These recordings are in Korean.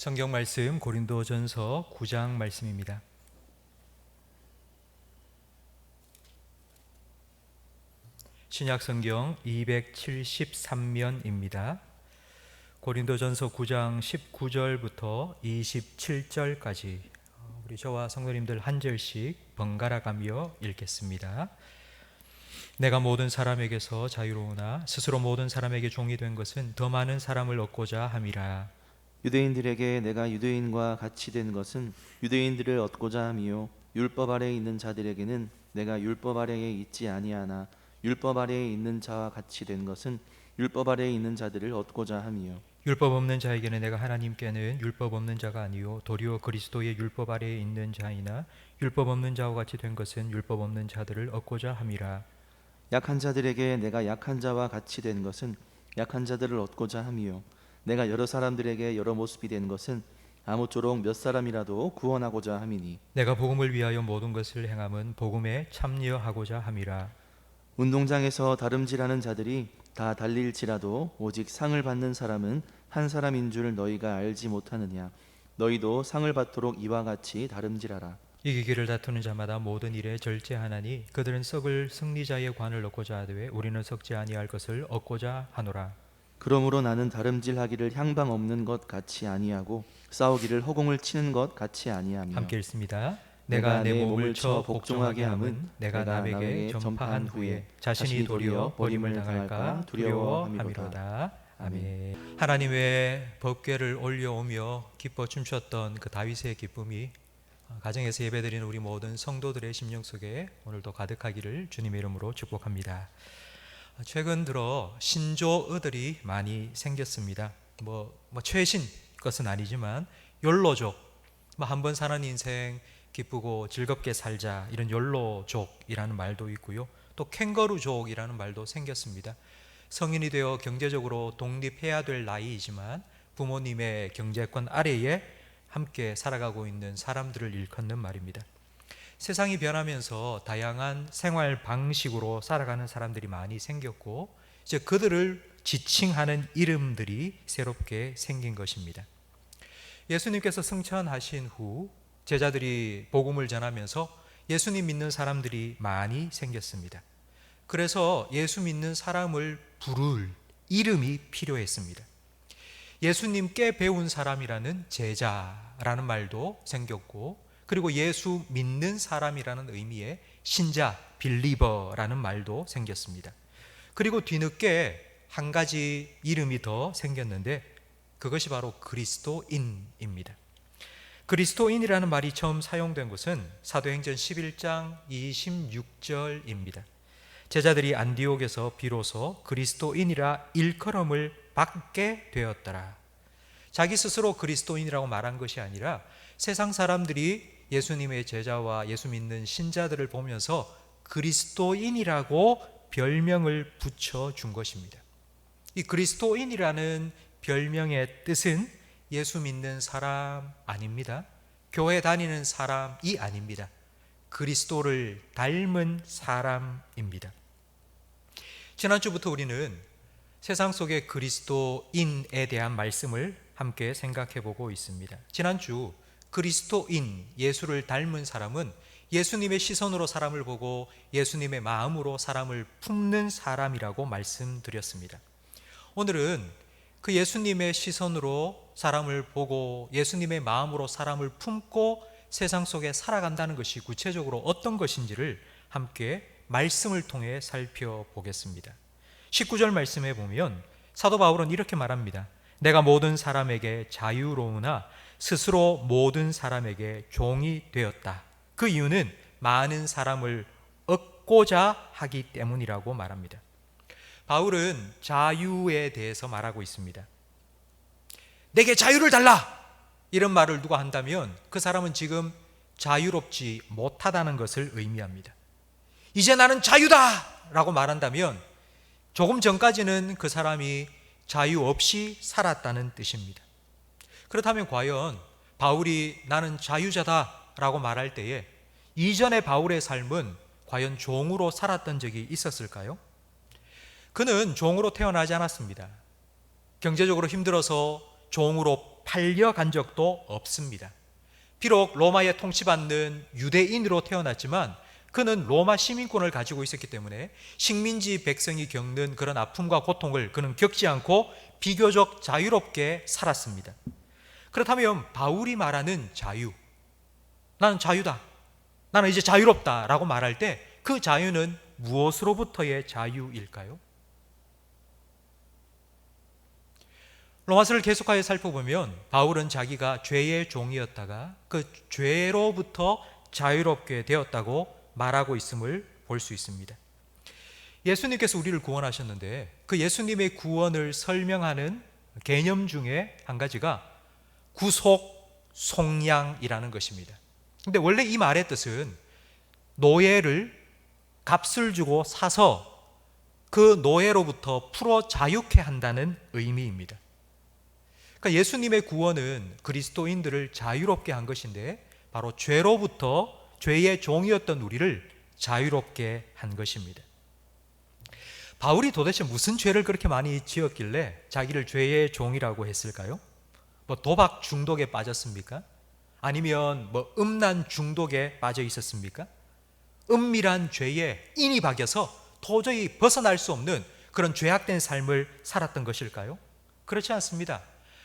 성경 말씀 고린도전서 9장 말씀입니다. 신약 성경 273면입니다. 고린도전서 9장 19절부터 27절까지 우리 저와 성도님들 한 절씩 번갈아 가며 읽겠습니다. 내가 모든 사람에게서 자유로우나 스스로 모든 사람에게 종이 된 것은 더 많은 사람을 얻고자 함이라. 유대인들에게 내가 유대인과 같이 된 것은 유대인들을 얻고자 함이요 율법 아래에 있는 자들에게는 내가 율법 아래에 있지 아니하나 율법 아래에 있는 자와 같이 된 것은 율법 아래에 있는 자들을 얻고자 함이요 율법 없는 자에게는 내가 하나님께는 율법 없는 자가 아니요 도리어 그리스도의 율법 아래에 있는 자이나 율법 없는 자와 같이 된 것은 율법 없는 자들을 얻고자 함이라. 약한 자들에게 내가 약한 자와 같이 된 것은 약한 자들을 얻고자 함이요 내가 여러 사람들에게 여러 모습이 된 것은 아무쪼록 몇 사람이라도 구원하고자 함이니 내가 복음을 위하여 모든 것을 행함은 복음에 참여하고자 함이라. 운동장에서 다름질하는 자들이 다 달릴지라도 오직 상을 받는 사람은 한 사람인 줄 너희가 알지 못하느냐. 너희도 상을 받도록 이와 같이 다름질하라. 이기기를 다투는 자마다 모든 일에 절제하나니 그들은 썩을 승리자의 관을 얻고자 하되 우리는 썩지 아니할 것을 얻고자 하노라. 그러므로 나는 다름질하기를 향방 없는 것 같이 아니하고 싸우기를 허공을 치는 것 같이 아니하며 함께 읽습니다. 내가 내 몸을 쳐 복종하게 함은 내가 남에게 전파한 후에 자신이 도리어 버림을 당할까 두려워함이로다. 아멘. 하나님의 법궤를 올려오며 기뻐 춤췄던 그 다윗의 기쁨이 가정에서 예배드리는 우리 모든 성도들의 심령 속에 오늘도 가득하기를 주님의 이름으로 축복합니다. 최근 들어 신조어들이 많이 생겼습니다. 최신 것은 아니지만 욜로족, 한번 사는 인생 기쁘고 즐겁게 살자, 이런 욜로족이라는 말도 있고요. 또 캥거루족이라는 말도 생겼습니다. 성인이 되어 경제적으로 독립해야 될 나이이지만 부모님의 경제권 아래에 함께 살아가고 있는 사람들을 일컫는 말입니다. 세상이 변하면서 다양한 생활 방식으로 살아가는 사람들이 많이 생겼고 이제 그들을 지칭하는 이름들이 새롭게 생긴 것입니다. 예수님께서 승천하신 후 제자들이 복음을 전하면서 예수님 믿는 사람들이 많이 생겼습니다. 그래서 예수 믿는 사람을 부를 이름이 필요했습니다. 예수님께 배운 사람이라는 제자라는 말도 생겼고, 그리고 예수 믿는 사람이라는 의미의 신자, 빌리버라는 말도 생겼습니다. 그리고 뒤늦게 한 가지 이름이 더 생겼는데 그것이 바로 그리스도인입니다. 그리스도인이라는 말이 처음 사용된 것은 사도행전 11장 26절입니다. 제자들이 안디옥에서 비로소 그리스도인이라 일컬음을 받게 되었더라. 자기 스스로 그리스도인이라고 말한 것이 아니라 세상 사람들이 예수님의 제자와 예수 믿는 신자들을 보면서 그리스도인이라고 별명을 붙여준 것입니다. 이 그리스도인이라는 별명의 뜻은 예수 믿는 사람 아닙니다. 교회 다니는 사람이 아닙니다. 그리스도를 닮은 사람입니다. 지난주부터 우리는 세상 속의 그리스도인에 대한 말씀을 함께 생각해 보고 있습니다. 지난주 그리스도인, 예수를 닮은 사람은 예수님의 시선으로 사람을 보고 예수님의 마음으로 사람을 품는 사람이라고 말씀드렸습니다. 오늘은 그 예수님의 시선으로 사람을 보고 예수님의 마음으로 사람을 품고 세상 속에 살아간다는 것이 구체적으로 어떤 것인지를 함께 말씀을 통해 살펴보겠습니다. 19절 말씀에 보면 사도 바울은 이렇게 말합니다. 내가 모든 사람에게 자유로우나 스스로 모든 사람에게 종이 되었다. 그 이유는 많은 사람을 얻고자 하기 때문이라고 말합니다. 바울은 자유에 대해서 말하고 있습니다. 내게 자유를 달라! 이런 말을 누가 한다면 그 사람은 지금 자유롭지 못하다는 것을 의미합니다. 이제 나는 자유다! 라고 말한다면 조금 전까지는 그 사람이 자유 없이 살았다는 뜻입니다. 그렇다면 과연 바울이 나는 자유자다 라고 말할 때에 이전의 바울의 삶은 과연 종으로 살았던 적이 있었을까요? 그는 종으로 태어나지 않았습니다. 경제적으로 힘들어서 종으로 팔려간 적도 없습니다. 비록 로마에 통치받는 유대인으로 태어났지만 그는 로마 시민권을 가지고 있었기 때문에 식민지 백성이 겪는 그런 아픔과 고통을 그는 겪지 않고 비교적 자유롭게 살았습니다. 그렇다면 바울이 말하는 자유, 나는 자유다, 나는 이제 자유롭다 라고 말할 때 그 자유는 무엇으로부터의 자유일까요? 로마서를 계속하여 살펴보면 바울은 자기가 죄의 종이었다가 그 죄로부터 자유롭게 되었다고 말하고 있음을 볼 수 있습니다. 예수님께서 우리를 구원하셨는데 그 예수님의 구원을 설명하는 개념 중에 한 가지가 구속, 속량이라는 것입니다. 근데 원래 이 말의 뜻은 노예를 값을 주고 사서 그 노예로부터 풀어 자유케 한다는 의미입니다. 그러니까 예수님의 구원은 그리스도인들을 자유롭게 한 것인데 바로 죄로부터 죄의 종이었던 우리를 자유롭게 한 것입니다. 바울이 도대체 무슨 죄를 그렇게 많이 지었길래 자기를 죄의 종이라고 했을까요? 도박 중독에 빠졌습니까? 아니면 음란 중독에 빠져 있었습니까? 은밀한 죄에 인이 박여서 도저히 벗어날 수 없는 그런 죄악된 삶을 살았던 것일까요? 그렇지 않습니다.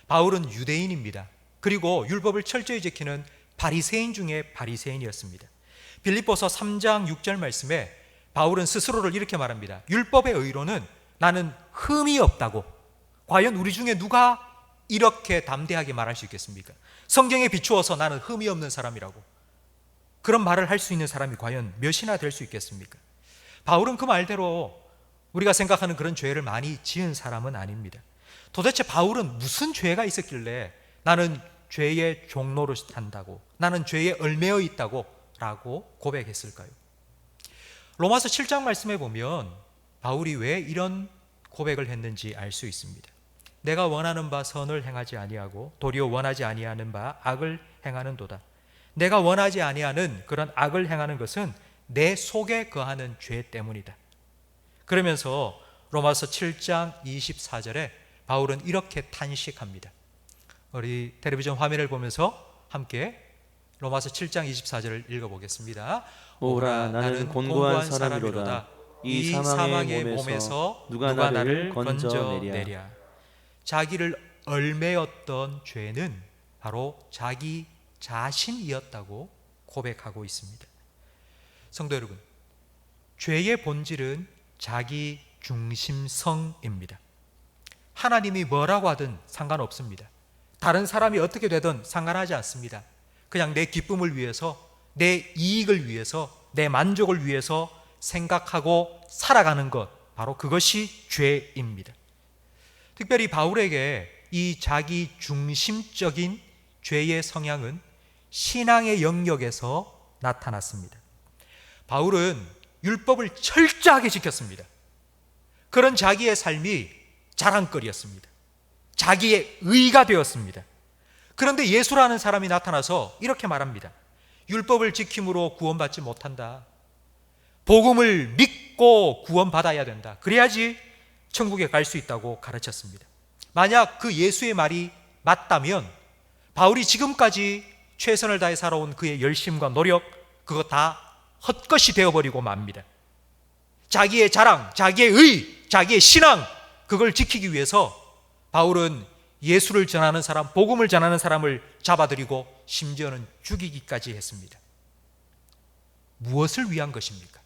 바울은 유대인입니다. 그리고 율법을 철저히 지키는 바리새인 중에 바리새인이었습니다. 빌립보서 3장 6절 말씀에 바울은 스스로를 이렇게 말합니다. 율법의 의로는 나는 흠이 없다고. 과연 우리 중에 누가 이렇게 담대하게 말할 수 있겠습니까? 성경에 비추어서 나는 흠이 없는 사람이라고. 그런 말을 할 수 있는 사람이 과연 몇이나 될 수 있겠습니까? 바울은 그 말대로 우리가 생각하는 그런 죄를 많이 지은 사람은 아닙니다. 도대체 바울은 무슨 죄가 있었길래 나는 죄의 종로로 산다고, 나는 죄에 얽매여 있다고 라고 고백했을까요? 로마서 7장 말씀에 보면 바울이 왜 이런 고백을 했는지 알 수 있습니다. 내가 원하는 바 선을 행하지 아니하고 도리어 원하지 아니하는 바 악을 행하는도다. 내가 원하지 아니하는 그런 악을 행하는 것은 내 속에 거하는 죄 때문이다. 그러면서 로마서 7장 24절에 바울은 이렇게 탄식합니다. 우리 텔레비전 화면을 보면서 함께 로마서 7장 24절을 읽어보겠습니다. 오라 나는 곤고한 사람이로다. 이 사망의 몸에서 누가 나를 건져내랴. 자기를 얽매였던 죄는 바로 자기 자신이었다고 고백하고 있습니다. 성도 여러분, 죄의 본질은 자기 중심성입니다. 하나님이 뭐라고 하든 상관없습니다. 다른 사람이 어떻게 되든 상관하지 않습니다. 그냥 내 기쁨을 위해서, 내 이익을 위해서, 내 만족을 위해서 생각하고 살아가는 것, 바로 그것이 죄입니다. 특별히 바울에게 이 자기 중심적인 죄의 성향은 신앙의 영역에서 나타났습니다. 바울은 율법을 철저하게 지켰습니다. 그런 자기의 삶이 자랑거리였습니다. 자기의 의가 되었습니다. 그런데 예수라는 사람이 나타나서 이렇게 말합니다. 율법을 지킴으로 구원받지 못한다. 복음을 믿고 구원받아야 된다. 그래야지 천국에 갈 수 있다고 가르쳤습니다. 만약 그 예수의 말이 맞다면 바울이 지금까지 최선을 다해 살아온 그의 열심과 노력, 그거 다 헛것이 되어버리고 맙니다. 자기의 자랑, 자기의 의, 자기의 신앙, 그걸 지키기 위해서 바울은 예수를 전하는 사람, 복음을 전하는 사람을 잡아들이고 심지어는 죽이기까지 했습니다. 무엇을 위한 것입니까?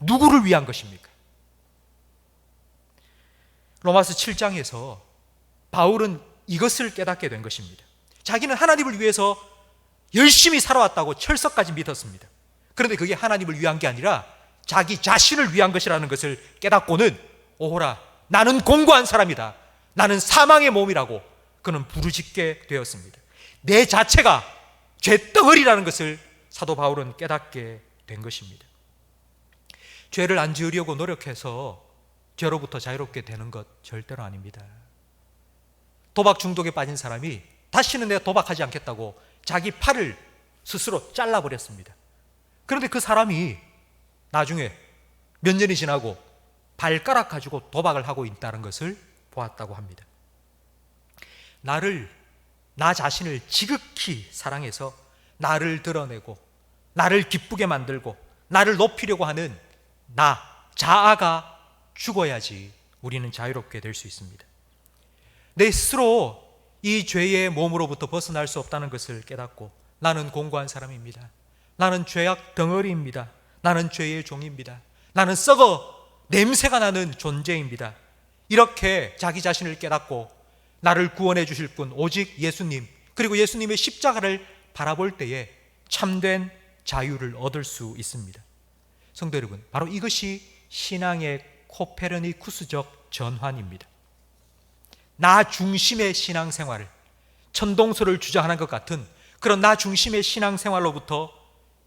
누구를 위한 것입니까? 로마서 7장에서 바울은 이것을 깨닫게 된 것입니다. 자기는 하나님을 위해서 열심히 살아왔다고 철석까지 믿었습니다. 그런데 그게 하나님을 위한 게 아니라 자기 자신을 위한 것이라는 것을 깨닫고는 오호라, 나는 공고한 사람이다. 나는 사망의 몸이라고 그는 부르짖게 되었습니다. 내 자체가 죄덩어리라는 것을 사도 바울은 깨닫게 된 것입니다. 죄를 안 지으려고 노력해서 죄로부터 자유롭게 되는 것 절대로 아닙니다. 도박 중독에 빠진 사람이 다시는 내가 도박하지 않겠다고 자기 팔을 스스로 잘라버렸습니다. 그런데 그 사람이 나중에 몇 년이 지나고 발가락 가지고 도박을 하고 있다는 것을 보았다고 합니다. 나를 나 자신을 지극히 사랑해서 나를 드러내고 나를 기쁘게 만들고 나를 높이려고 하는 나, 자아가 죽어야지 우리는 자유롭게 될 수 있습니다. 내 스스로 이 죄의 몸으로부터 벗어날 수 없다는 것을 깨닫고 나는 공고한 사람입니다. 나는 죄악 덩어리입니다. 나는 죄의 종입니다. 나는 썩어 냄새가 나는 존재입니다. 이렇게 자기 자신을 깨닫고 나를 구원해 주실 분 오직 예수님, 그리고 예수님의 십자가를 바라볼 때에 참된 자유를 얻을 수 있습니다. 성도 여러분, 바로 이것이 신앙의 코페르니쿠스적 전환입니다. 나 중심의 신앙생활을, 천동설을 주장하는 것 같은 그런 나 중심의 신앙생활로부터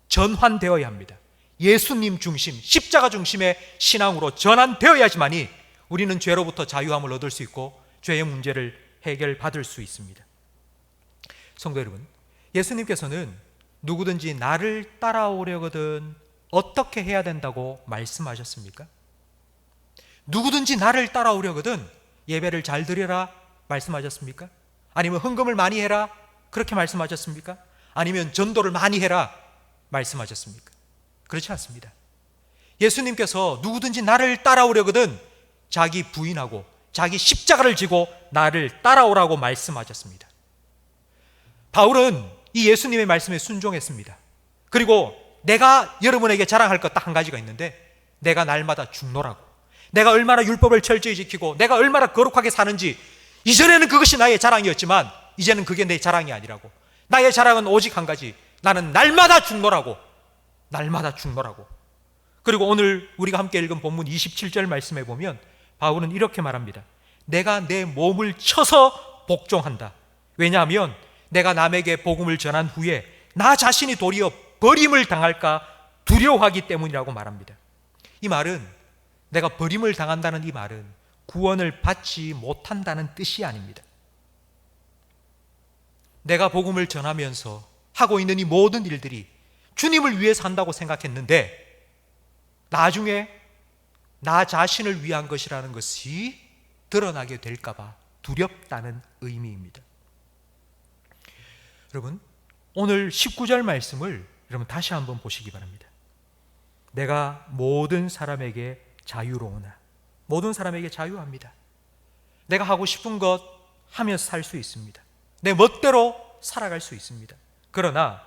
전환되어야 합니다. 예수님 중심, 십자가 중심의 신앙으로 전환되어야지만이 우리는 죄로부터 자유함을 얻을 수 있고 죄의 문제를 해결받을 수 있습니다. 성도 여러분, 예수님께서는 누구든지 나를 따라오려거든 어떻게 해야 된다고 말씀하셨습니까? 누구든지 나를 따라오려거든 예배를 잘 드려라 말씀하셨습니까? 아니면 헌금을 많이 해라 그렇게 말씀하셨습니까? 아니면 전도를 많이 해라 말씀하셨습니까? 그렇지 않습니다. 예수님께서 누구든지 나를 따라오려거든 자기 부인하고 자기 십자가를 지고 나를 따라오라고 말씀하셨습니다. 바울은 이 예수님의 말씀에 순종했습니다. 그리고 내가 여러분에게 자랑할 것 딱 한 가지가 있는데, 내가 날마다 죽노라고, 내가 얼마나 율법을 철저히 지키고 내가 얼마나 거룩하게 사는지, 이전에는 그것이 나의 자랑이었지만 이제는 그게 내 자랑이 아니라고, 나의 자랑은 오직 한 가지, 나는 날마다 죽노라고, 날마다 죽노라고. 그리고 오늘 우리가 함께 읽은 본문 27절 말씀에 보면 바울은 이렇게 말합니다. 내가 내 몸을 쳐서 복종한다. 왜냐하면 내가 남에게 복음을 전한 후에 나 자신이 도리어 버림을 당할까 두려워하기 때문이라고 말합니다. 이 말은, 내가 버림을 당한다는 이 말은 구원을 받지 못한다는 뜻이 아닙니다. 내가 복음을 전하면서 하고 있는 이 모든 일들이 주님을 위해서 한다고 생각했는데 나중에 나 자신을 위한 것이라는 것이 드러나게 될까 봐 두렵다는 의미입니다. 여러분, 오늘 19절 말씀을 여러분 다시 한번 보시기 바랍니다. 내가 모든 사람에게 자유로우나, 모든 사람에게 자유합니다. 내가 하고 싶은 것 하면서 살 수 있습니다. 내 멋대로 살아갈 수 있습니다. 그러나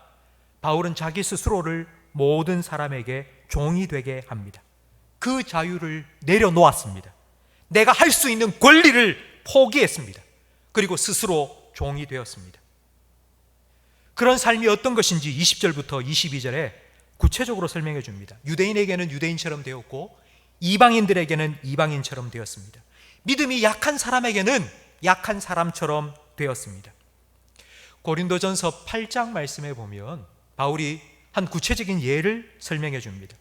바울은 자기 스스로를 모든 사람에게 종이 되게 합니다. 그 자유를 내려놓았습니다. 내가 할 수 있는 권리를 포기했습니다. 그리고 스스로 종이 되었습니다. 그런 삶이 어떤 것인지 20절부터 22절에 구체적으로 설명해 줍니다. 유대인에게는 유대인처럼 되었고 이방인들에게는 이방인처럼 되었습니다. 믿음이 약한 사람에게는 약한 사람처럼 되었습니다. 고린도전서 8장 말씀에 보면 바울이 한 구체적인 예를 설명해 줍니다.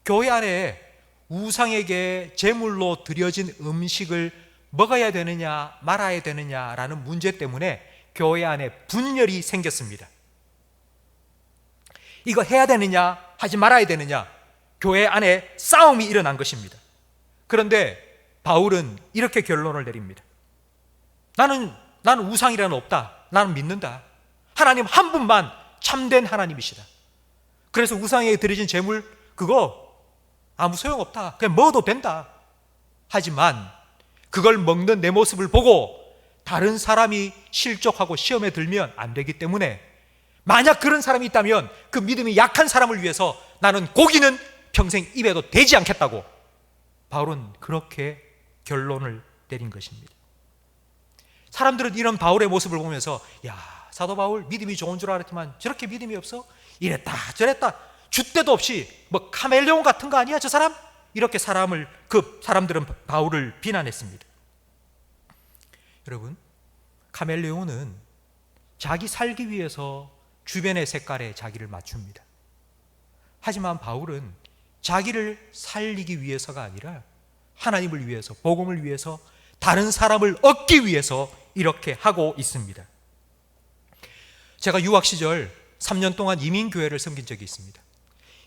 교회 안에 우상에게 제물로 드려진 음식을 먹어야 되느냐 말아야 되느냐라는 문제 때문에 교회 안에 분열이 생겼습니다. 이거 해야 되느냐 하지 말아야 되느냐, 교회 안에 싸움이 일어난 것입니다. 그런데 바울은 이렇게 결론을 내립니다. 나는 우상이라는 없다. 나는 믿는다. 하나님 한 분만 참된 하나님이시다. 그래서 우상에게 드려진 제물 그거 아무 소용없다. 그냥 먹어도 된다. 하지만 그걸 먹는 내 모습을 보고 다른 사람이 실족하고 시험에 들면 안 되기 때문에, 만약 그런 사람이 있다면 그 믿음이 약한 사람을 위해서 나는 고기는 평생 입에도 대지 않겠다고 바울은 그렇게 결론을 내린 것입니다. 사람들은 이런 바울의 모습을 보면서, 야, 사도 바울 믿음이 좋은 줄 알았지만 저렇게 믿음이 없어? 이랬다 저랬다, 줏대도 없이 뭐 카멜레온 같은 거 아니야 저 사람? 이렇게 사람들은 바울을 비난했습니다. 여러분, 카멜레온은 자기 살기 위해서 주변의 색깔에 자기를 맞춥니다. 하지만 바울은 자기를 살리기 위해서가 아니라 하나님을 위해서, 복음을 위해서, 다른 사람을 얻기 위해서 이렇게 하고 있습니다. 제가 유학 시절 3년 동안 이민교회를 섬긴 적이 있습니다.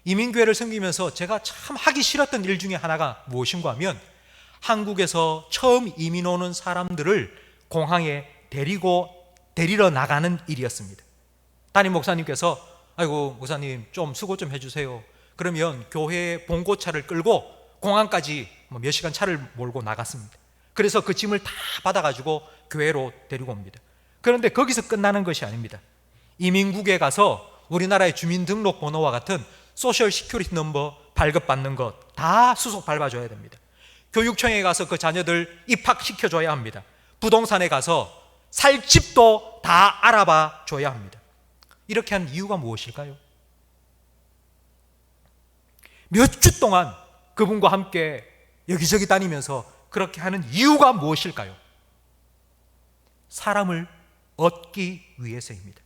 이민교회를 섬기면서 제가 참 하기 싫었던 일 중에 하나가 무엇인가 하면, 한국에서 처음 이민 오는 사람들을 공항에 데리고 데리러 나가는 일이었습니다. 담임 목사님께서 아이고 목사님 좀 수고 좀 해주세요. 그러면 교회 봉고차를 끌고 공항까지 몇 시간 차를 몰고 나갔습니다. 그래서 그 짐을 다 받아가지고 교회로 데리고 옵니다. 그런데 거기서 끝나는 것이 아닙니다. 이민국에 가서 우리나라의 주민등록번호와 같은 소셜 시큐리티 넘버 발급받는 것 다 수속 밟아줘야 됩니다. 교육청에 가서 그 자녀들 입학시켜줘야 합니다. 부동산에 가서 살 집도 다 알아봐 줘야 합니다. 이렇게 한 이유가 무엇일까요? 몇 주 동안 그분과 함께 여기저기 다니면서 그렇게 하는 이유가 무엇일까요? 사람을 얻기 위해서입니다.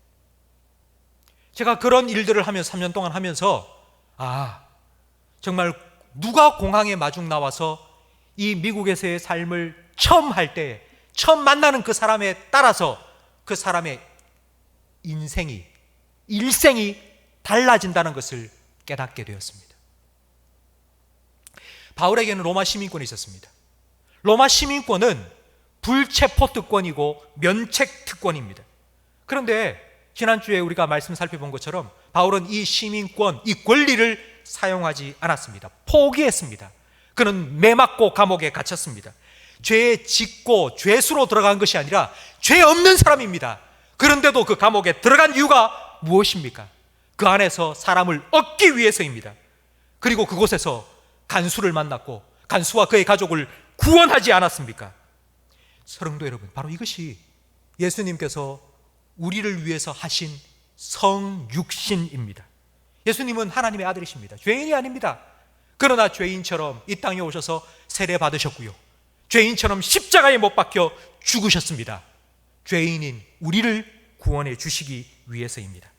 제가 그런 일들을 하면서 3년 동안 하면서 정말 누가 공항에 마중 나와서 이 미국에서의 삶을 처음 할 때 처음 만나는 그 사람에 따라서 그 사람의 인생이 일생이 달라진다는 것을 깨닫게 되었습니다. 바울에게는 로마 시민권이 있었습니다. 로마 시민권은 불체포 특권이고 면책 특권입니다. 그런데 지난주에 우리가 말씀 살펴본 것처럼 바울은 이 시민권, 이 권리를 사용하지 않았습니다. 포기했습니다. 그는 매맞고 감옥에 갇혔습니다. 죄에 짓고 죄수로 들어간 것이 아니라 죄 없는 사람입니다. 그런데도 그 감옥에 들어간 이유가 무엇입니까? 그 안에서 사람을 얻기 위해서입니다. 그리고 그곳에서 간수를 만났고 간수와 그의 가족을 구원하지 않았습니까? 성도 여러분, 바로 이것이 예수님께서 우리를 위해서 하신 성육신입니다. 예수님은 하나님의 아들이십니다. 죄인이 아닙니다. 그러나 죄인처럼 이 땅에 오셔서 세례 받으셨고요, 죄인처럼 십자가에 못 박혀 죽으셨습니다. 죄인인 우리를 구원해 주시기 위해서입니다.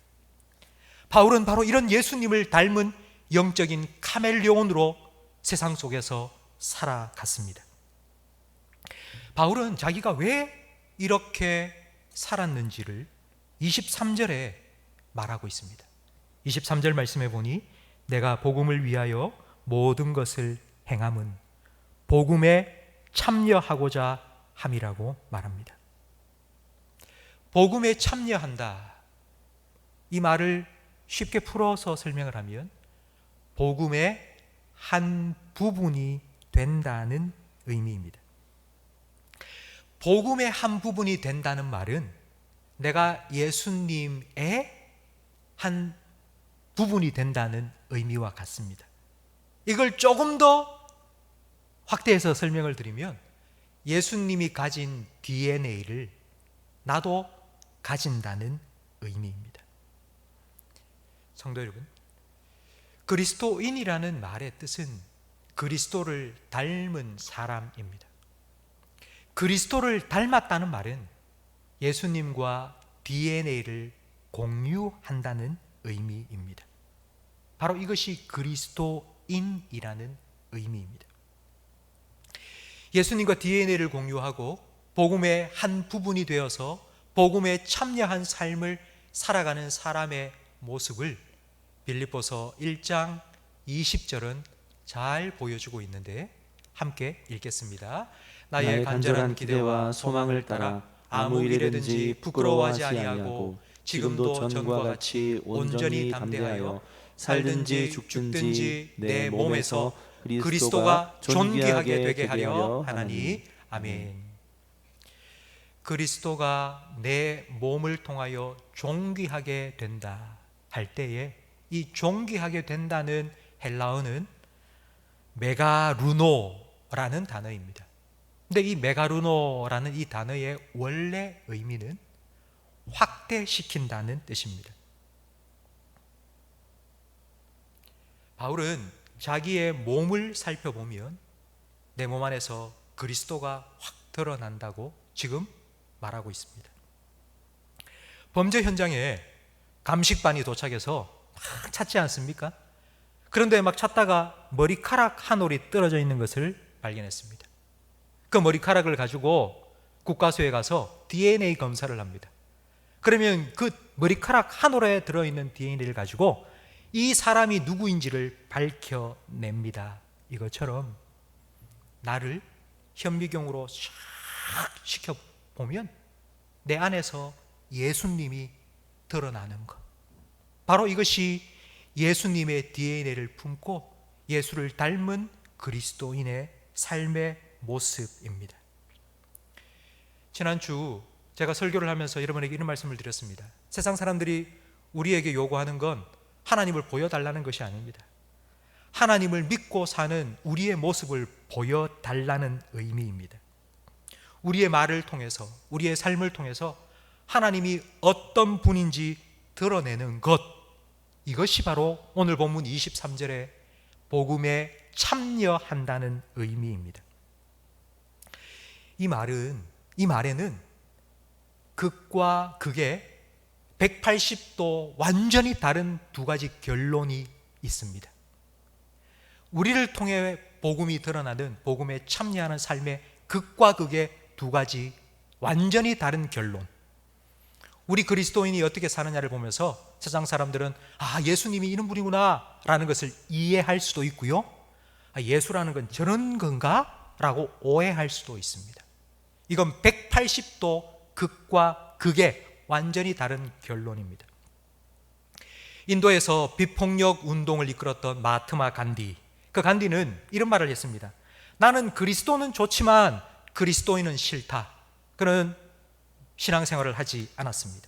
바울은 바로 이런 예수님을 닮은 영적인 카멜레온으로 세상 속에서 살아갔습니다. 바울은 자기가 왜 이렇게 살았는지를 23절에 말하고 있습니다. 23절 말씀해 보니 내가 복음을 위하여 모든 것을 행함은 복음에 참여하고자 함이라고 말합니다. 복음에 참여한다, 이 말을 쉽게 풀어서 설명을 하면 복음의 한 부분이 된다는 의미입니다. 복음의 한 부분이 된다는 말은 내가 예수님의 한 부분이 된다는 의미와 같습니다. 이걸 조금 더 확대해서 설명을 드리면 예수님이 가진 DNA를 나도 가진다는 의미입니다. 성도 여러분, 그리스도인이라는 말의 뜻은 그리스도를 닮은 사람입니다. 그리스도를 닮았다는 말은 예수님과 DNA를 공유한다는 의미입니다. 바로 이것이 그리스도인이라는 의미입니다. 예수님과 DNA를 공유하고 복음의 한 부분이 되어서 복음에 참여한 삶을 살아가는 사람의 모습을 빌립보서 1장 20절은 잘 보여주고 있는데 함께 읽겠습니다. 나의 간절한 기대와 소망을 따라 아무 일에든지 부끄러워하지 아니하고 지금도 전과 같이 온전히 담대하여 살든지 죽든지 내 몸에서 그리스도가 존귀하게 되게 하려 하나니. 아멘. 그리스도가 내 몸을 통하여 존귀하게 된다 할 때에 이 존귀하게 된다는 헬라어는 메가루노라는 단어입니다. 근데 이 메가루노라는 이 단어의 원래 의미는 확대시킨다는 뜻입니다. 바울은 자기의 몸을 살펴보면 내 몸 안에서 그리스도가 확 드러난다고 지금 말하고 있습니다. 범죄 현장에 감식반이 도착해서 막 찾지 않습니까? 그런데 막 찾다가 머리카락 한 올이 떨어져 있는 것을 발견했습니다. 그 머리카락을 가지고 국과수에 가서 DNA 검사를 합니다. 그러면 그 머리카락 한 올에 들어있는 DNA를 가지고 이 사람이 누구인지를 밝혀냅니다. 이것처럼 나를 현미경으로 샥 시켜보면 내 안에서 예수님이 드러나는 것. 바로 이것이 예수님의 DNA를 품고 예수를 닮은 그리스도인의 삶의 모습입니다. 지난주 제가 설교를 하면서 여러분에게 이런 말씀을 드렸습니다. 세상 사람들이 우리에게 요구하는 건 하나님을 보여달라는 것이 아닙니다. 하나님을 믿고 사는 우리의 모습을 보여달라는 의미입니다. 우리의 말을 통해서, 우리의 삶을 통해서 하나님이 어떤 분인지 드러내는 것, 이것이 바로 오늘 본문 23절의 복음에 참여한다는 의미입니다. 이 말에는 극과 극의 180도 완전히 다른 두 가지 결론이 있습니다. 우리를 통해 복음이 드러나는, 복음에 참여하는 삶의 극과 극의 두 가지 완전히 다른 결론. 우리 그리스도인이 어떻게 사느냐를 보면서 세상 사람들은 예수님이 이런 분이구나 라는 것을 이해할 수도 있고요, 예수라는 건 저런 건가? 라고 오해할 수도 있습니다. 이건 180도 극과 극의 완전히 다른 결론입니다. 인도에서 비폭력 운동을 이끌었던 마하트마 간디, 그 간디는 이런 말을 했습니다. 나는 그리스도는 좋지만 그리스도인은 싫다. 그는 신앙생활을 하지 않았습니다.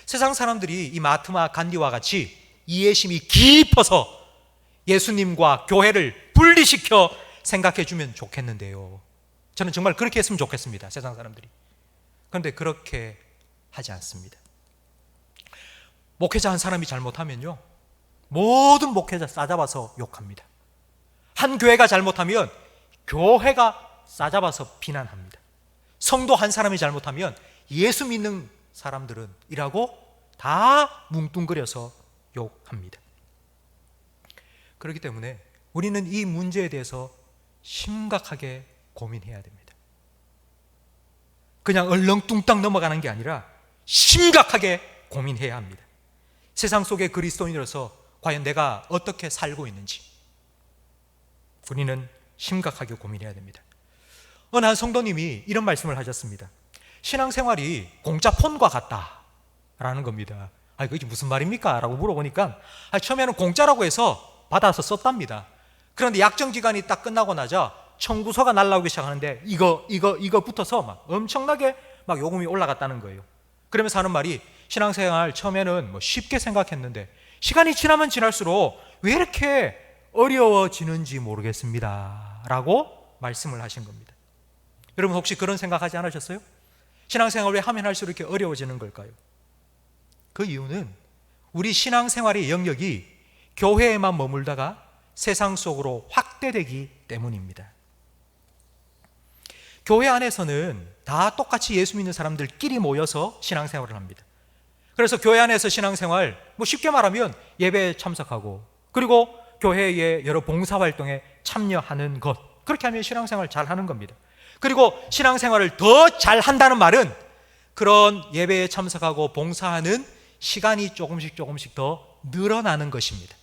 세상 사람들이 이 마하트마 간디와 같이 이해심이 깊어서 예수님과 교회를 분리시켜 생각해 주면 좋겠는데요, 저는 정말 그렇게 했으면 좋겠습니다. 세상 사람들이. 그런데 그렇게 하지 않습니다. 목회자 한 사람이 잘못하면요, 모든 목회자 싸잡아서 욕합니다. 한 교회가 잘못하면 교회가 싸잡아서 비난합니다. 성도 한 사람이 잘못하면 예수 믿는 사람들은 이라고 다 뭉뚱그려서 욕합니다. 그렇기 때문에 우리는 이 문제에 대해서 심각하게 고민해야 됩니다. 그냥 얼렁뚱땅 넘어가는 게 아니라 심각하게 고민해야 합니다. 세상 속의 그리스도인으로서 과연 내가 어떻게 살고 있는지 우리는 심각하게 고민해야 됩니다. 어느 한 성도님이 이런 말씀을 하셨습니다. 신앙생활이 공짜 폰과 같다라는 겁니다. 그게 무슨 말입니까? 라고 물어보니까 처음에는 공짜라고 해서 받아서 썼답니다. 그런데 약정기간이 딱 끝나고 나자 청구서가 날라오기 시작하는데 이거 붙어서 막 엄청나게 막 요금이 올라갔다는 거예요. 그러면서 하는 말이, 신앙생활 처음에는 쉽게 생각했는데 시간이 지나면 지날수록 왜 이렇게 어려워지는지 모르겠습니다 라고 말씀을 하신 겁니다. 여러분 혹시 그런 생각하지 않으셨어요? 신앙생활 왜 하면 할수록 이렇게 어려워지는 걸까요? 그 이유는 우리 신앙생활의 영역이 교회에만 머물다가 세상 속으로 확대되기 때문입니다. 교회 안에서는 다 똑같이 예수 믿는 사람들끼리 모여서 신앙생활을 합니다. 그래서 교회 안에서 신앙생활, 쉽게 말하면 예배에 참석하고, 그리고 교회의 여러 봉사활동에 참여하는 것, 그렇게 하면 신앙생활 잘 하는 겁니다. 그리고 신앙생활을 더 잘한다는 말은 그런 예배에 참석하고 봉사하는 시간이 조금씩 더 늘어나는 것입니다.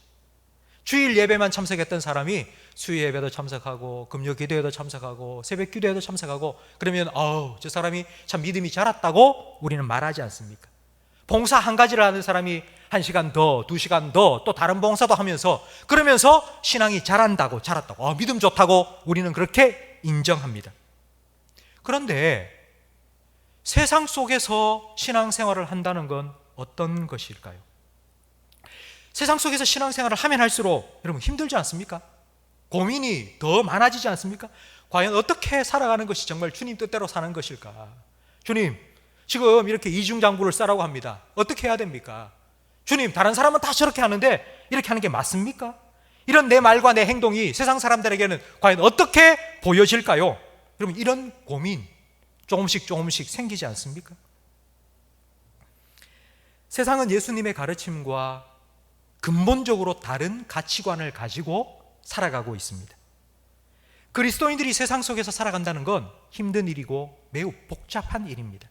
주일 예배만 참석했던 사람이 수요 예배도 참석하고 금요 기도회도 참석하고 새벽 기도회도 참석하고, 그러면 저 사람이 참 믿음이 자랐다고 우리는 말하지 않습니까? 봉사 한 가지를 하는 사람이 1시간 더, 2시간 더, 또 다른 봉사도 하면서, 그러면서 신앙이 자랐다고, 믿음 좋다고 우리는 그렇게 인정합니다. 그런데 세상 속에서 신앙생활을 한다는 건 어떤 것일까요? 세상 속에서 신앙생활을 하면 할수록 여러분 힘들지 않습니까? 고민이 더 많아지지 않습니까? 과연 어떻게 살아가는 것이 정말 주님 뜻대로 사는 것일까? 주님, 지금 이렇게 이중장부를 싸라고 합니다. 어떻게 해야 됩니까? 주님, 다른 사람은 다 저렇게 하는데 이렇게 하는 게 맞습니까? 이런 내 말과 내 행동이 세상 사람들에게는 과연 어떻게 보여질까요? 여러분, 이런 고민 조금씩 생기지 않습니까? 세상은 예수님의 가르침과 근본적으로 다른 가치관을 가지고 살아가고 있습니다. 그리스도인들이 세상 속에서 살아간다는 건 힘든 일이고 매우 복잡한 일입니다.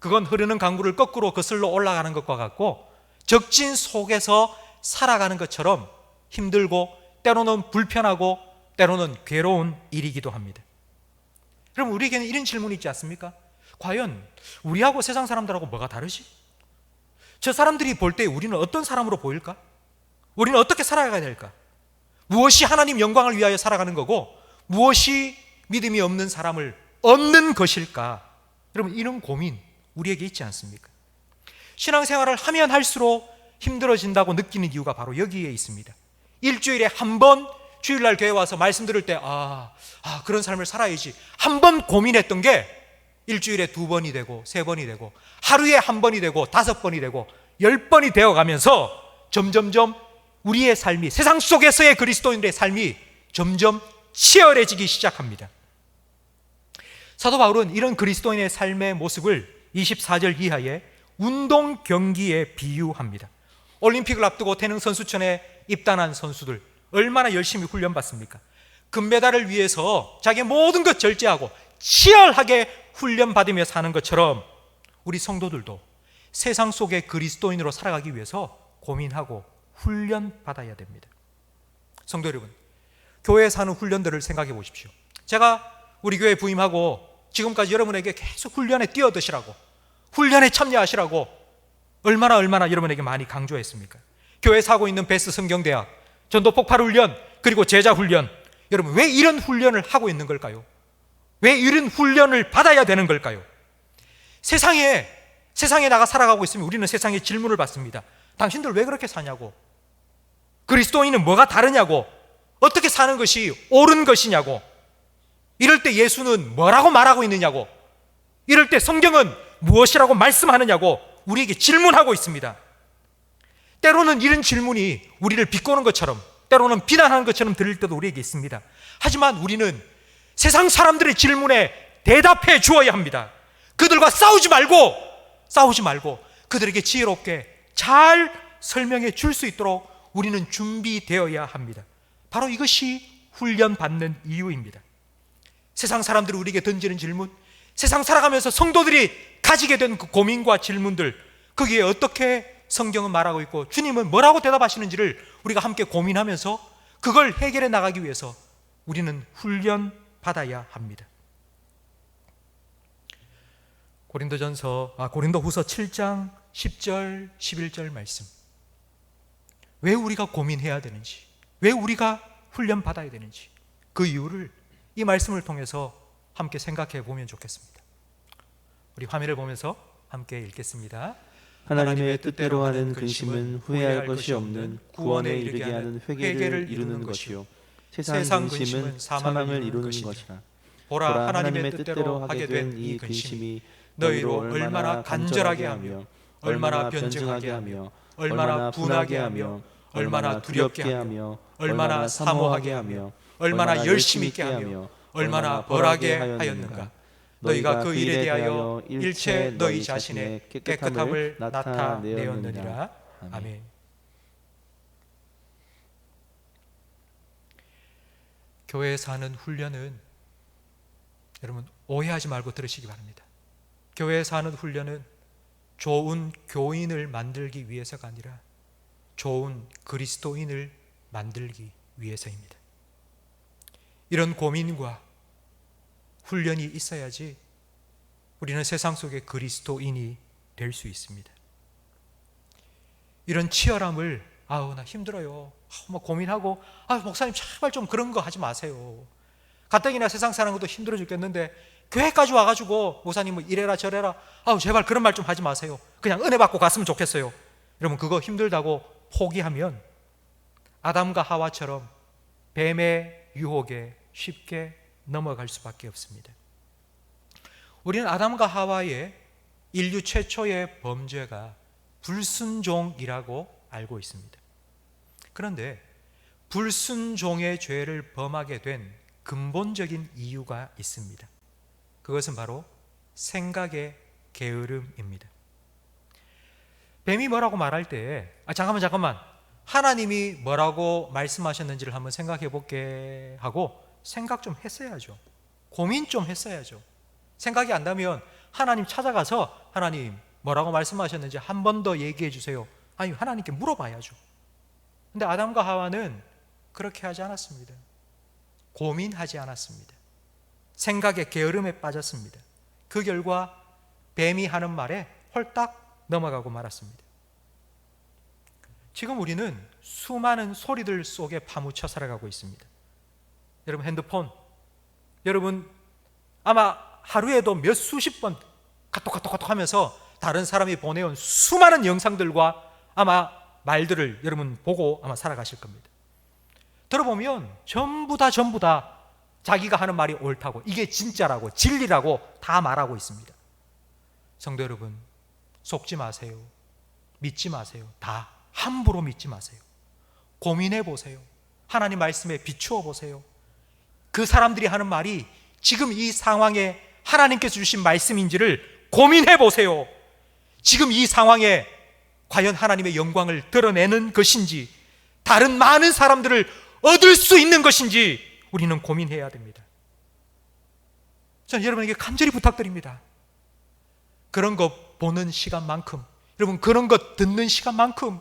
그건 흐르는 강물을 거꾸로 거슬러 올라가는 것과 같고, 적진 속에서 살아가는 것처럼 힘들고 때로는 불편하고 때로는 괴로운 일이기도 합니다. 그럼 우리에게는 이런 질문이 있지 않습니까? 과연 우리하고 세상 사람들하고 뭐가 다르지? 저 사람들이 볼 때 우리는 어떤 사람으로 보일까? 우리는 어떻게 살아가야 될까? 무엇이 하나님 영광을 위하여 살아가는 거고 무엇이 믿음이 없는 사람을 얻는 것일까? 여러분, 이런 고민 우리에게 있지 않습니까? 신앙생활을 하면 할수록 힘들어진다고 느끼는 이유가 바로 여기에 있습니다. 일주일에 한 번 주일날 교회 와서 말씀 들을 때 그런 삶을 살아야지 한 번 고민했던 게 일주일에 2번이 되고 3번이 되고 하루에 1번이 되고 5번이 되고 10번이 되어가면서 점점점 우리의 삶이, 세상 속에서의 그리스도인들의 삶이 점점 치열해지기 시작합니다. 사도 바울은 이런 그리스도인의 삶의 모습을 24절 이하에 운동 경기에 비유합니다. 올림픽을 앞두고 태릉 선수촌에 입단한 선수들 얼마나 열심히 훈련받습니까? 금메달을 위해서 자기의 모든 것 절제하고 치열하게 훈련받으며 사는 것처럼 우리 성도들도 세상 속의 그리스도인으로 살아가기 위해서 고민하고 훈련받아야 됩니다. 성도 여러분, 교회에서 하는 훈련들을 생각해 보십시오. 제가 우리 교회 부임하고 지금까지 여러분에게 계속 훈련에 뛰어드시라고, 훈련에 참여하시라고 얼마나 여러분에게 많이 강조했습니까? 교회에서 하고 있는 베스 성경대학, 전도 폭발 훈련, 그리고 제자 훈련, 여러분 왜 이런 훈련을 하고 있는 걸까요? 왜 이런 훈련을 받아야 되는 걸까요? 세상에 나가 살아가고 있으면 우리는 세상에 질문을 받습니다. 당신들 왜 그렇게 사냐고, 그리스도인은 뭐가 다르냐고, 어떻게 사는 것이 옳은 것이냐고, 이럴 때 예수는 뭐라고 말하고 있느냐고, 이럴 때 성경은 무엇이라고 말씀하느냐고 우리에게 질문하고 있습니다. 때로는 이런 질문이 우리를 비꼬는 것처럼, 때로는 비난하는 것처럼 들릴 때도 우리에게 있습니다. 하지만 우리는 세상 사람들의 질문에 대답해 주어야 합니다. 그들과 싸우지 말고 그들에게 지혜롭게 잘 설명해 줄 수 있도록 우리는 준비되어야 합니다. 바로 이것이 훈련받는 이유입니다. 세상 사람들이 우리에게 던지는 질문, 세상 살아가면서 성도들이 가지게 된 그 고민과 질문들, 거기에 어떻게 성경은 말하고 있고 주님은 뭐라고 대답하시는지를 우리가 함께 고민하면서 그걸 해결해 나가기 위해서 우리는 훈련받아야 합니다. 고린도후서 7장 10절 11절 말씀, 왜 우리가 고민해야 되는지, 왜 우리가 훈련받아야 되는지, 그 이유를 이 말씀을 통해서 함께 생각해 보면 좋겠습니다. 우리 화면을 보면서 함께 읽겠습니다. 하나님의 뜻대로 하는 근심은 후회할 것이 없는 구원에 이르게 하는 회개를 이루는 것이요 세상 근심은 사망을 이루는 것이라. 보라, 하나님의 뜻대로 하게 된 이 근심이 너희로 얼마나 간절하게 하며 얼마나 변증하게 하며 얼마나 분하게 하며 얼마나 두렵게 하며 얼마나 사모하게 하며 얼마나 열심히 있게 하며 얼마나 벌하게 하였는가. 너희가 그 일에 대하여 일체 너희 자신의 깨끗함을 나타내었느니라. 아멘. 교회에서 하는 훈련은, 여러분 오해하지 말고 들으시기 바랍니다. 교회에서 하는 훈련은 좋은 교인을 만들기 위해서가 아니라 좋은 그리스도인을 만들기 위해서입니다. 이런 고민과 훈련이 있어야지 우리는 세상 속의 그리스도인이 될 수 있습니다. 이런 치열함을 나 힘들어요, 고민하고 목사님 제발 좀 그런 거 하지 마세요, 가뜩이나 세상 사는 것도 힘들어 죽겠는데 교회까지 와가지고 목사님 뭐 이래라 저래라, 제발 그런 말 좀 하지 마세요, 그냥 은혜 받고 갔으면 좋겠어요. 여러분 그거 힘들다고 포기하면 아담과 하와처럼 뱀의 유혹에 쉽게 넘어갈 수밖에 없습니다. 우리는 아담과 하와의 인류 최초의 범죄가 불순종이라고 알고 있습니다. 그런데 불순종의 죄를 범하게 된 근본적인 이유가 있습니다. 그것은 바로 생각의 게으름입니다. 뱀이 뭐라고 말할 때 잠깐만 하나님이 뭐라고 말씀하셨는지를 한번 생각해 볼게 하고 생각 좀 했어야죠. 고민 좀 했어야죠. 생각이 안 나면 하나님 찾아가서 하나님 뭐라고 말씀하셨는지 한 번 더 얘기해 주세요, 아니 하나님께 물어봐야죠. 근데 아담과 하와는 그렇게 하지 않았습니다. 고민하지 않았습니다. 생각의 게으름에 빠졌습니다. 그 결과 뱀이 하는 말에 홀딱 넘어가고 말았습니다. 지금 우리는 수많은 소리들 속에 파묻혀 살아가고 있습니다. 여러분 핸드폰, 여러분 아마 하루에도 몇 수십 번 카톡 하면서 다른 사람이 보내온 수많은 영상들과 아마 말들을 여러분 보고 아마 살아가실 겁니다. 들어보면 전부 다 자기가 하는 말이 옳다고, 이게 진짜라고, 진리라고 다 말하고 있습니다. 성도 여러분, 속지 마세요. 믿지 마세요. 다 함부로 믿지 마세요. 고민해 보세요. 하나님 말씀에 비추어 보세요. 그 사람들이 하는 말이 지금 이 상황에 하나님께서 주신 말씀인지를 고민해 보세요. 지금 이 상황에 과연 하나님의 영광을 드러내는 것인지, 다른 많은 사람들을 얻을 수 있는 것인지 우리는 고민해야 됩니다. 저는 여러분에게 간절히 부탁드립니다. 그런 것 보는 시간만큼, 여러분 그런 것 듣는 시간만큼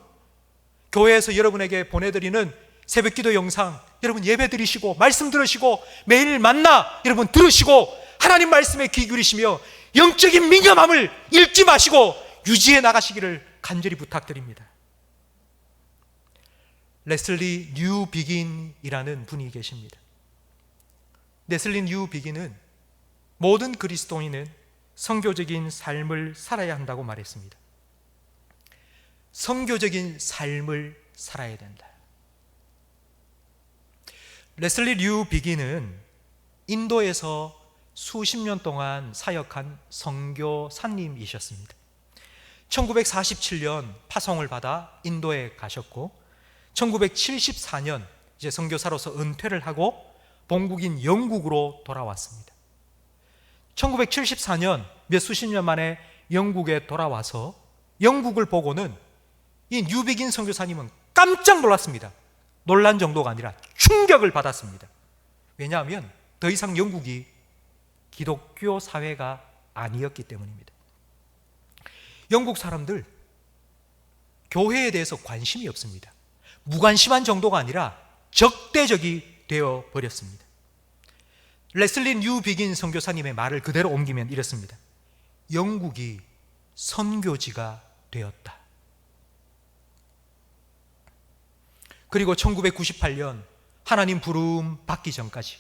교회에서 여러분에게 보내드리는 새벽기도 영상, 여러분 예배 드리시고 말씀 들으시고 매일 만나 여러분 들으시고 하나님 말씀에 귀 기울이시며 영적인 민감함을 잃지 마시고 유지해 나가시기를 간절히 부탁드립니다. 레슬리 뉴 비긴이라는 분이 계십니다. 레슬리 뉴 비긴은 모든 그리스도인은 선교적인 삶을 살아야 한다고 말했습니다. 선교적인 삶을 살아야 된다. 레슬리 뉴 비긴은 인도에서 수십 년 동안 사역한 선교사님이셨습니다. 1947년 파송을 받아 인도에 가셨고 1974년 이제 선교사로서 은퇴를 하고 본국인 영국으로 돌아왔습니다. 1974년 몇 수십 년 만에 영국에 돌아와서 영국을 보고는 이 뉴비긴 선교사님은 깜짝 놀랐습니다. 놀란 정도가 아니라 충격을 받았습니다. 왜냐하면 더 이상 영국이 기독교 사회가 아니었기 때문입니다. 영국 사람들 교회에 대해서 관심이 없습니다. 무관심한 정도가 아니라 적대적이 되어 버렸습니다. 레슬리 뉴 비긴 선교사님의 말을 그대로 옮기면 이렇습니다. 영국이 선교지가 되었다. 그리고 1998년 하나님 부름 받기 전까지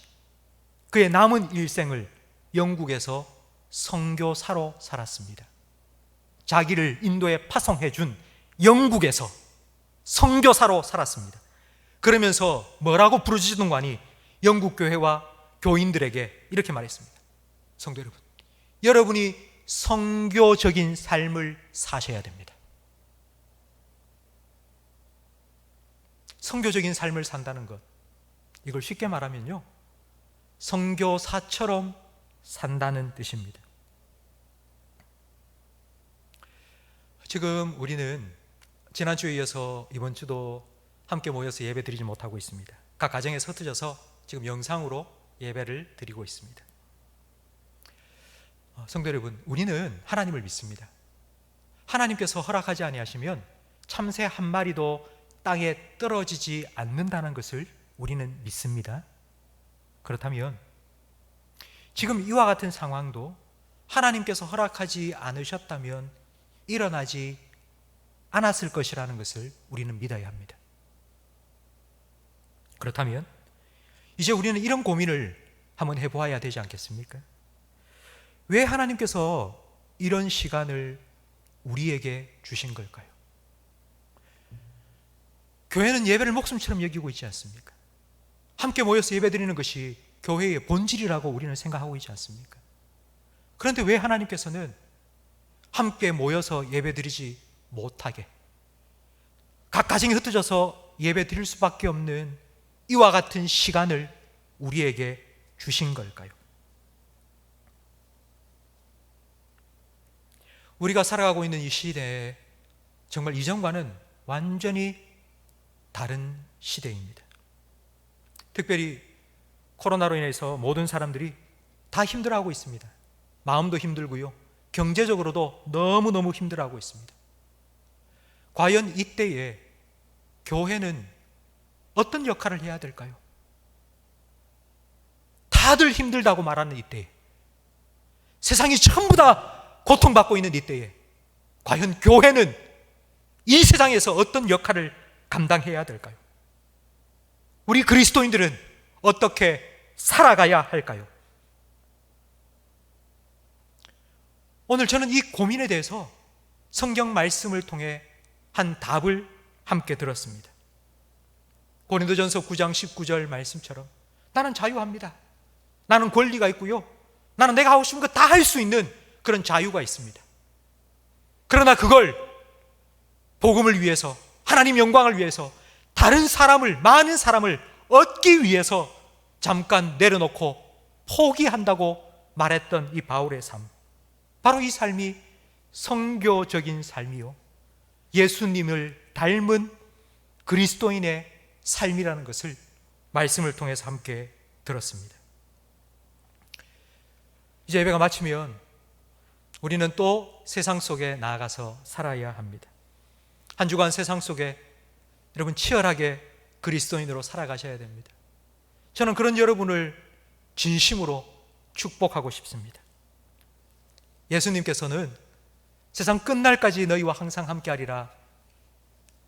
그의 남은 일생을 영국에서 선교사로 살았습니다. 자기를 인도에 파송해 준 영국에서 선교사로 살았습니다. 그러면서 뭐라고 부르짖는거니 영국 교회와 교인들에게 이렇게 말했습니다. 성도 여러분, 여러분이 선교적인 삶을 사셔야 됩니다. 선교적인 삶을 산다는 것, 이걸 쉽게 말하면요, 선교사처럼 산다는 뜻입니다. 지금 우리는 지난주에 이어서 이번 주도 함께 모여서 예배 드리지 못하고 있습니다. 각 가정에서 흩어져서 지금 영상으로 예배를 드리고 있습니다. 성도 여러분, 우리는 하나님을 믿습니다. 하나님께서 허락하지 아니하시면 참새 한 마리도 땅에 떨어지지 않는다는 것을 우리는 믿습니다. 그렇다면 지금 이와 같은 상황도 하나님께서 허락하지 않으셨다면 일어나지 않았을 것이라는 것을 우리는 믿어야 합니다. 그렇다면 이제 우리는 이런 고민을 한번 해보아야 되지 않겠습니까? 왜 하나님께서 이런 시간을 우리에게 주신 걸까요? 교회는 예배를 목숨처럼 여기고 있지 않습니까? 함께 모여서 예배드리는 것이 교회의 본질이라고 우리는 생각하고 있지 않습니까? 그런데 왜 하나님께서는 함께 모여서 예배드리지 못하게, 각 가정이 흩어져서 예배드릴 수밖에 없는 이와 같은 시간을 우리에게 주신 걸까요? 우리가 살아가고 있는 이 시대에 정말 이전과는 완전히 다른 시대입니다. 특별히 코로나로 인해서 모든 사람들이 다 힘들어하고 있습니다. 마음도 힘들고요, 경제적으로도 너무너무 힘들어하고 있습니다. 과연 이때에 교회는 어떤 역할을 해야 될까요? 다들 힘들다고 말하는 이때, 세상이 전부 다 고통받고 있는 이때에 과연 교회는 이 세상에서 어떤 역할을 감당해야 될까요? 우리 그리스도인들은 어떻게 살아가야 할까요? 오늘 저는 이 고민에 대해서 성경 말씀을 통해 한 답을 함께 들었습니다. 고린도전서 9장 19절 말씀처럼 나는 자유합니다. 나는 권리가 있고요. 나는 내가 하고 싶은 거 다 할 수 있는 그런 자유가 있습니다. 그러나 그걸 복음을 위해서, 하나님 영광을 위해서, 다른 사람을, 많은 사람을 얻기 위해서 잠깐 내려놓고 포기한다고 말했던 이 바울의 삶, 바로 이 삶이 선교적인 삶이요, 예수님을 닮은 그리스도인의 삶이라는 것을 말씀을 통해서 함께 들었습니다. 이제 예배가 마치면 우리는 또 세상 속에 나아가서 살아야 합니다. 한 주간 세상 속에 여러분 치열하게 그리스도인으로 살아가셔야 됩니다. 저는 그런 여러분을 진심으로 축복하고 싶습니다. 예수님께서는 세상 끝날까지 너희와 항상 함께하리라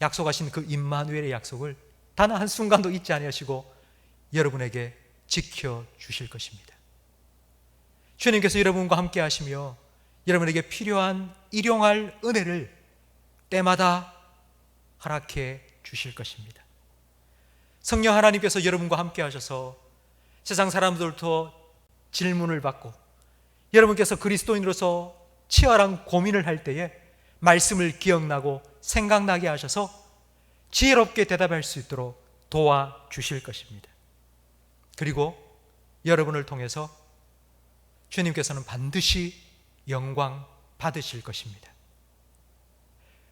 약속하신 그 임마누엘의 약속을 단 한순간도 잊지 아니하시고 여러분에게 지켜주실 것입니다. 주님께서 여러분과 함께 하시며 여러분에게 필요한 일용할 은혜를 때마다 허락해 주실 것입니다. 성령 하나님께서 여러분과 함께 하셔서 세상 사람들부터 질문을 받고 여러분께서 그리스도인으로서 치열한 고민을 할 때에 말씀을 기억나고 생각나게 하셔서 지혜롭게 대답할 수 있도록 도와주실 것입니다. 그리고 여러분을 통해서 주님께서는 반드시 영광 받으실 것입니다.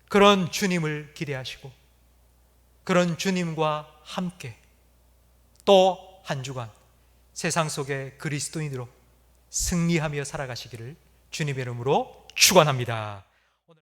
그런 주님을 기대하시고 그런 주님과 함께 또 한 주간 세상 속의 그리스도인으로 승리하며 살아가시기를 주님의 이름으로 축원합니다.